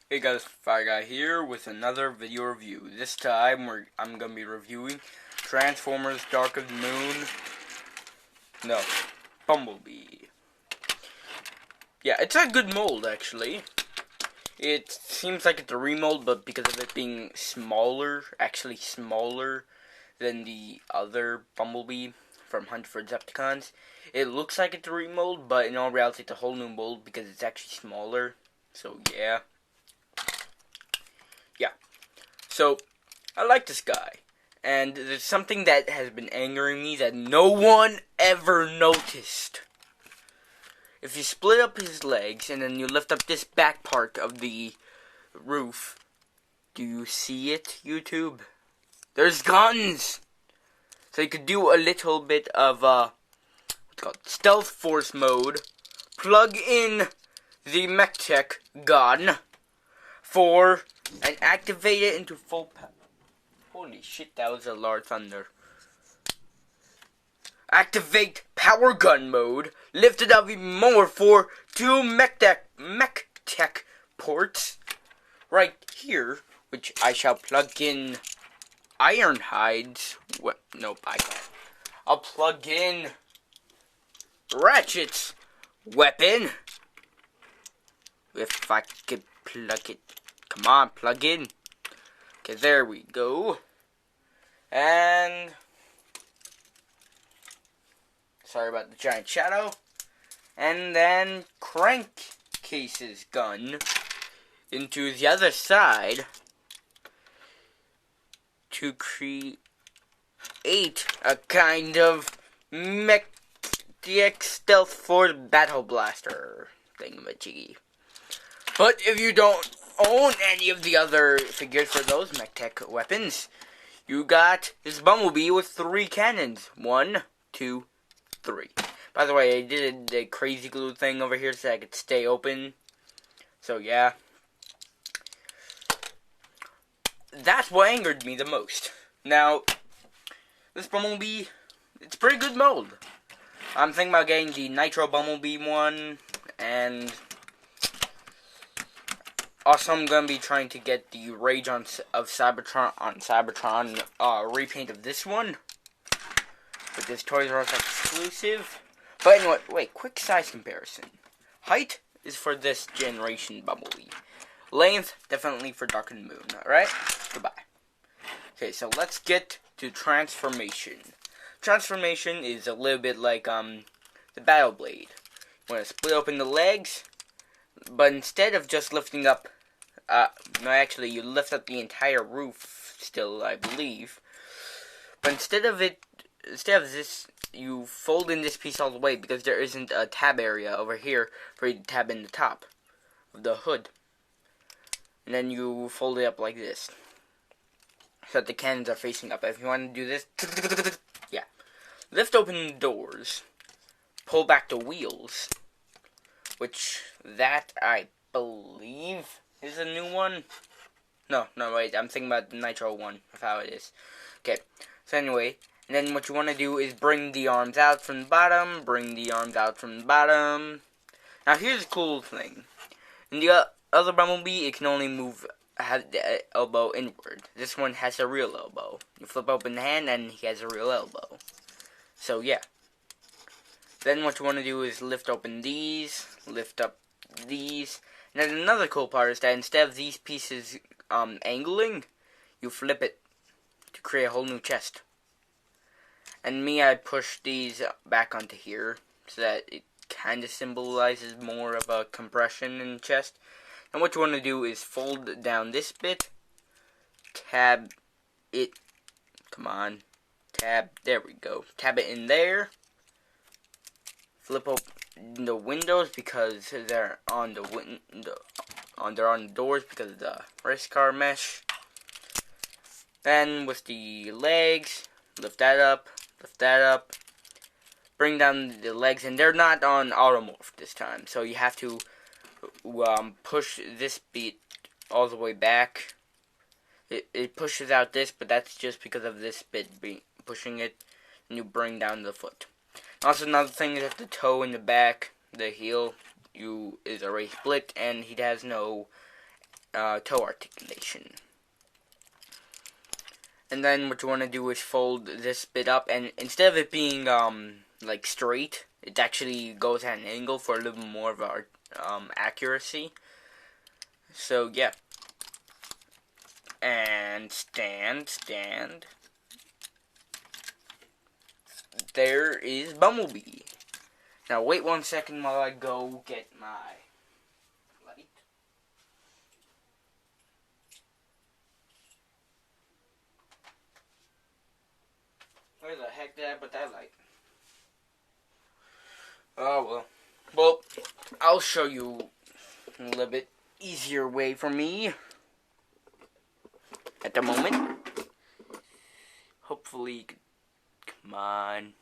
Hey guys, Fire Guy here with another video review. This time I'm gonna be reviewing Transformers Dark of the Moon. No, Bumblebee. Yeah, it's a good mold actually. It seems like it's a remold, but because of it being smaller, actually smaller than the other Bumblebee from Hunt for Decepticons, it looks like it's a remold, but in all reality it's a whole new mold because it's actually smaller. So yeah. So, I like this guy, and there's something that has been angering me that no one ever noticed. If you split up his legs and then you lift up this back part of the roof, do you see it, YouTube? There's guns! So you could do a little bit of, what's called stealth force mode, plug in the mech tech gun, and activate it into full power. Holy shit, that was a large thunder. Activate power gun mode. Lift it up even more for two mech tech ports right here, which I shall plug in Ironhide's. Nope, I can't. I'll plug in Ratchet's weapon. If I could plug it. Come on, plug in. Okay, there we go. And sorry about the giant shadow. And then Crankcase's gun into the other side to create a kind of mech stealth force battle blaster thingamajiggy. But if you don't own any of the other figures for those mech tech weapons, you got this Bumblebee with 3 cannons. 1, 2, 3. By the way, I did a crazy glue thing over here so I could stay open. So yeah. That's what angered me the most. Now, this Bumblebee, it's a pretty good mold. I'm thinking about getting the Nitro Bumblebee one, and also, I'm going to be trying to get the Rage of Cybertron repaint of this one. With this Toys R Us exclusive. But anyway, wait, quick size comparison. Height is for this generation Bumblebee. Length, definitely for Dark and Moon. Alright? Goodbye. Okay, so let's get to transformation. Transformation is a little bit like the Battle Blade. You want to split open the legs, but instead of just lifting up no, actually, you lift up the entire roof still, I believe. But instead of this, you fold in this piece all the way because there isn't a tab area over here for you to tab in the top of the hood. And then you fold it up like this, so that the cannons are facing up. If you want to do this, yeah. Lift open the doors, pull back the wheels, which that I believe is a new one. No, wait, I'm thinking about the Nitro one, of how it is. Okay, so anyway, and then what you want to do is bring the arms out from the bottom, Now here's a cool thing. In the other Bumblebee, it can only have the elbow inward. This one has a real elbow. You flip open the hand and he has a real elbow. So yeah. Then what you want to do is lift open these, lift up these. And then another cool part is that instead of these pieces angling, you flip it to create a whole new chest. And I push these back onto here so that it kind of symbolizes more of a compression in the chest. And what you want to do is fold down this bit, tab it, there we go, tab it in there, flip open the windows because they're on the doors because of the race car mesh. Then with the legs, lift that up, bring down the legs, and they're not on automorph this time, so you have to push this bit all the way back. It pushes out this, but that's just because of this bit pushing it, and you bring down the foot. Also, another thing is that the toe in the back, the heel, is already split, and he has no toe articulation. And then what you want to do is fold this bit up, and instead of it being like straight, it actually goes at an angle for a little more of our accuracy. So yeah, and stand. There is Bumblebee. Now wait 1 second while I go get my light. Where the heck did I put that light? Oh well, I'll show you a little bit easier way for me at the moment. Hopefully, come on.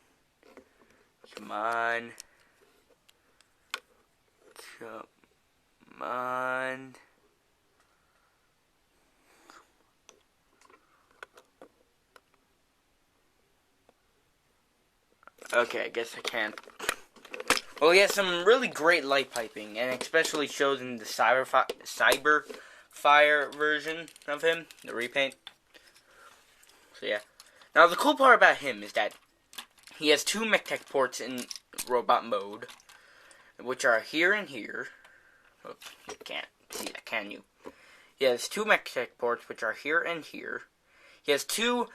Okay, I guess I can't. Well, he has some really great light piping, and especially shows in the Cyber Fire version of him, the repaint. So yeah. Now the cool part about him is that he has 2 mech-tech ports in robot mode, which are here and here. Oops, you can't see that, can you? He has 2 mech-tech ports, which are here and here. He has 2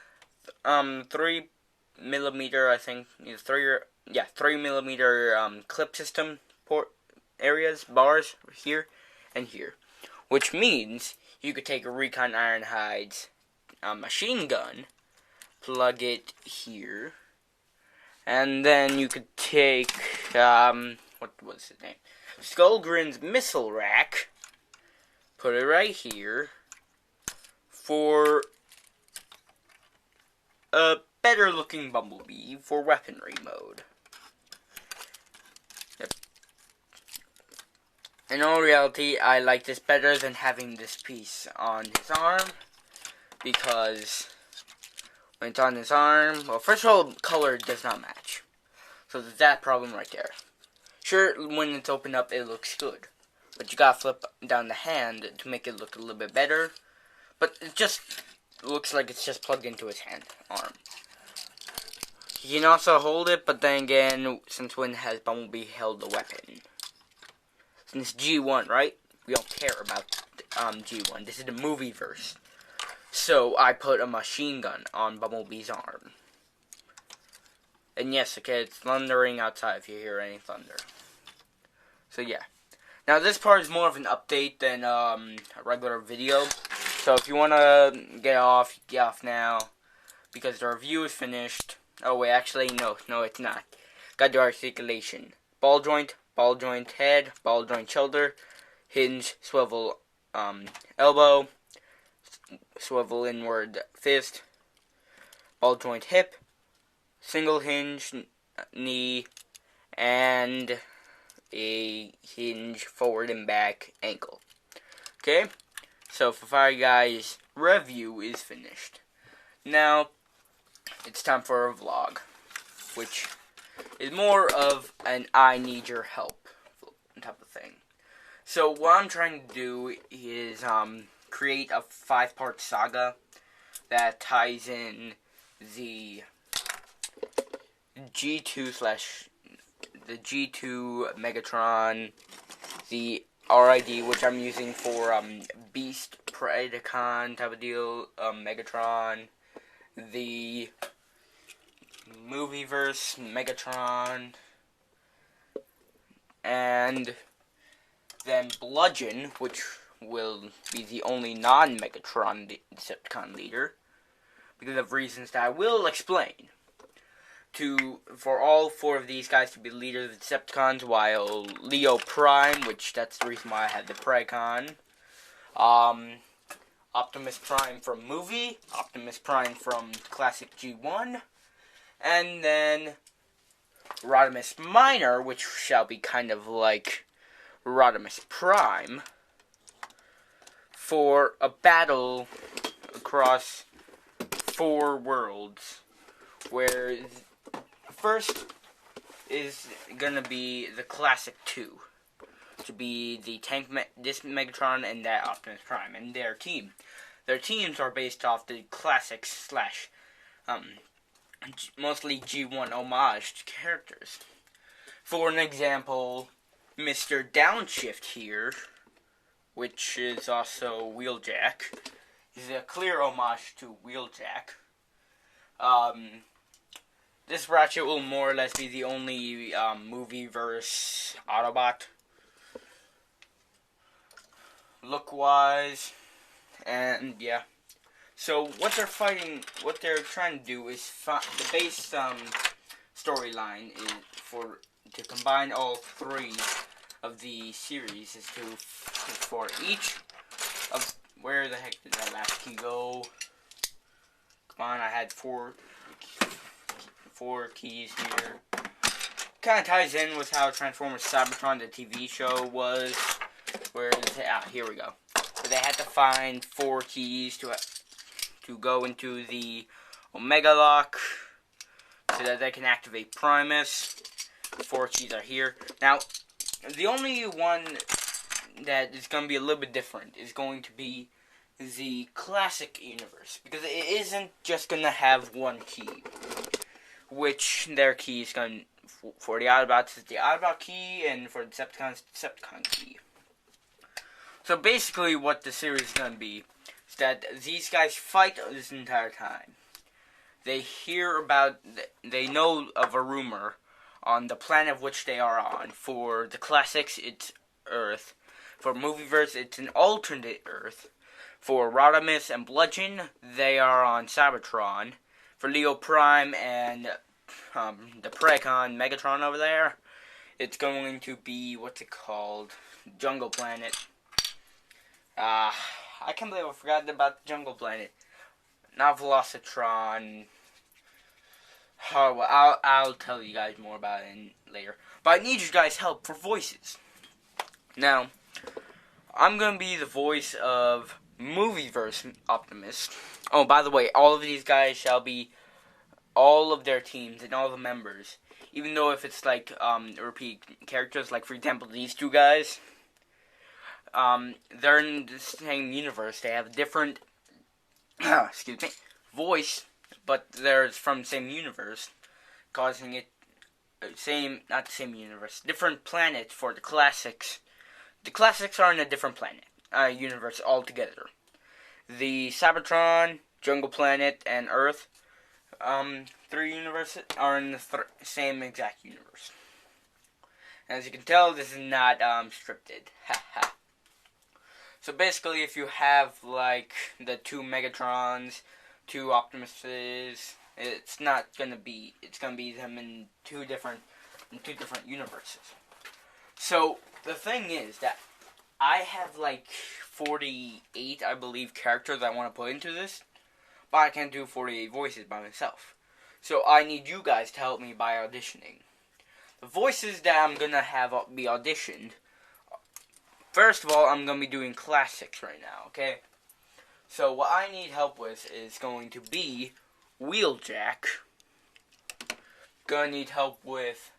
3mm, I think, 3mm clip system port areas, bars, here and here. Which means you could take a Recon Ironhide's machine gun, plug it here, and then you could take, what was his name? Skullgrin's missile rack, put it right here, for a better looking Bumblebee for weaponry mode. Yep. In all reality, I like this better than having this piece on his arm, because when it's on his arm, well, first of all, color does not match. So there's that problem right there. Sure, when it's opened up, it looks good, but you gotta flip down the hand to make it look a little bit better. But it just looks like it's just plugged into his arm. You can also hold it, but then again, since when has Bumblebee held the weapon? Since G1, right? We don't care about G1. This is the movie verse. So I put a machine gun on Bumblebee's arm. And yes, okay, it's thundering outside if you hear any thunder. So yeah. Now this part is more of an update than a regular video. So if you want to get off now. Because the review is finished. Oh wait, actually no it's not. Gotta do articulation. Ball joint head, ball joint shoulder, hinge, swivel elbow, swivel inward fist, ball joint hip, single hinge knee, and a hinge forward and back ankle. Okay, so for Fire Guys, review is finished. Now it's time for a vlog, which is more of an I need your help type of thing. So what I'm trying to do is create a 5-part saga that ties in the the G2 Megatron, the RID, which I'm using for Beast Predacon type of deal, Megatron, the Movieverse Megatron, and then Bludgeon, which will be the only non-Megatron Decepticon leader, because of reasons that I will explain. For all 4 of these guys to be leaders of the Decepticons, while Leo Prime, which that's the reason why I had the Predacon, Optimus Prime from movie, Optimus Prime from classic G1, and then Rodimus Minor, which shall be kind of like Rodimus Prime, for a battle across 4 worlds, where first is gonna be the classic 2. to be the this Megatron and that Optimus Prime and their team. Their teams are based off the classics slash mostly G1 homaged characters. For an example, Mr. Downshift here, which is also Wheeljack, is a clear homage to Wheeljack. This Ratchet will more or less be the only movie-verse Autobot, look-wise, and yeah. So what they're trying to do is the base storyline is to combine all three of the series is for each of where the heck did that last key go? Come on, I had four keys here. Kind of ties in with how Transformers Cybertron, the TV show, was. Where is it? Here we go. So they had to find 4 keys to go into the Omega Lock so that they can activate Primus. The 4 keys are here. Now, the only one that is going to be a little bit different is going to be the classic universe, because it isn't just going to have one key, which their key is going for the Autobots is the Autobot key, and for the Decepticons, Decepticon key. So basically what the series is going to be is that these guys fight this entire time. They know of a rumor on the planet of which they are on. For the classics, it's Earth. For Movieverse, it's an alternate Earth. For Rodimus and Bludgeon, they are on Cybertron. For Leo Prime and the Predacon Megatron over there, it's going to be, what's it called? Jungle Planet. I can't believe I forgot about the Jungle Planet. Not Velocitron. Oh, well, I'll tell you guys more about it later. But I need you guys' help for voices. Now, I'm going to be the voice of Movieverse Optimus. Oh, by the way, all of these guys shall be all of their teams and all the members. Even though if it's like repeat characters, like for example these 2 guys, they're in the same universe. They have a different excuse me, voice, but they're from the same universe, causing it not the same universe, different planet for the classics. The classics are in a different planet, universe altogether. The Cybertron, Jungle Planet, and Earth, 3 universes are in the same exact universe. As you can tell, this is not scripted. Haha. So basically, if you have like the 2 Megatrons, 2 Optimuses, it's gonna be them in two different universes. So the thing is that I have like 48, I believe, characters I want to put into this, but I can't do 48 voices by myself. So I need you guys to help me by auditioning. The voices that I'm gonna have be auditioned. First of all, I'm going to be doing classics right now, okay? So what I need help with is going to be Wheeljack. Gonna need help with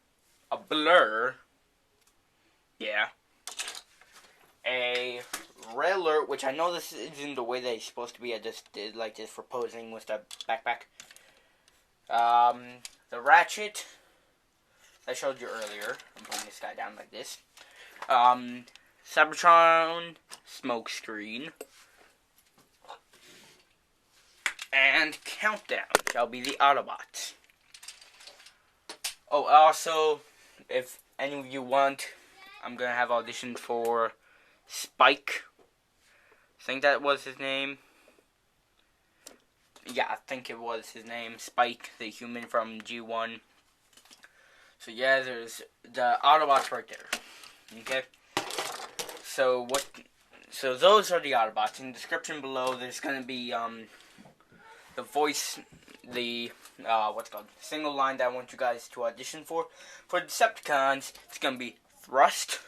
a Blur. Yeah. A Red Alert, which I know this isn't the way that he's supposed to be. I just did like this for posing with the backpack. The Ratchet. I showed you earlier. I'm putting this guy down like this. Cybertron, Smokescreen, and Countdown shall be the Autobots. Oh, also, if any of you want, I'm going to have auditioned for Spike. I think that was his name. Yeah, I think it was his name. Spike, the human from G1. So yeah, there's the Autobots right there. Okay? So those are the Autobots. In the description below, there's going to be the voice, what's it called, single line that I want you guys to audition for. For Decepticons, it's going to be Thrust,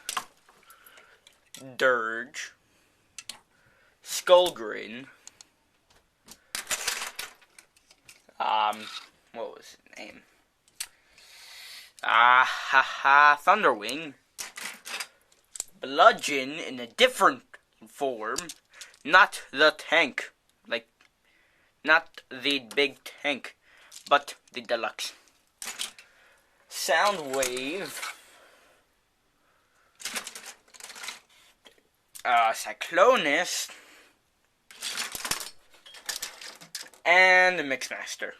Dirge, Skullgrin, what was his name? Thunderwing, bludgeon in a different form, not the tank, like, not the big tank, but the deluxe. Soundwave, Cyclonus, and the Mixmaster.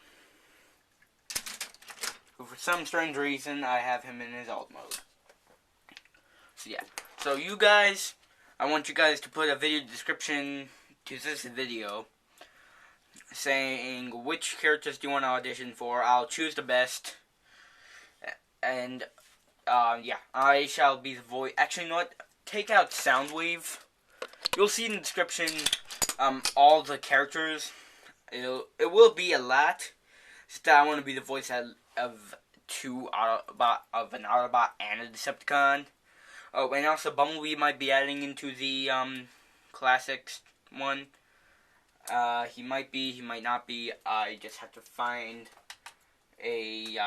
For some strange reason, I have him in his alt mode. So yeah. So you guys, I want you guys to put a video description to this video saying which characters do you want to audition for. I'll choose the best. And, yeah, I shall be the voice. Actually, you know what? Take out Soundwave. You'll see in the description, all the characters. It will be a lot. Just that I want to be the voice of an Autobot and a Decepticon. Oh, and also Bumblebee might be adding into the, classics one. He might be, he might not be. I just have to find a,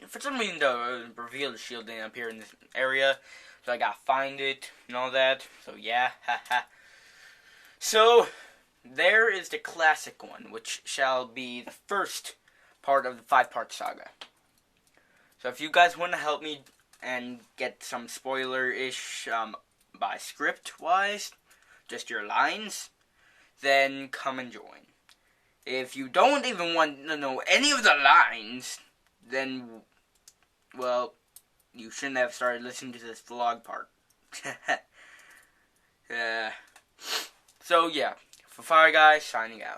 for some reason the reveal shield didn't appear in this area, so I gotta find it and all that. So yeah, haha. So there is the classic one, which shall be the first part of the 5-part saga. So if you guys want to help me and get some spoiler-ish by script-wise, just your lines, then come and join. If you don't even want to know any of the lines, then, well, you shouldn't have started listening to this vlog part. So, yeah. For Fire Guy, signing out.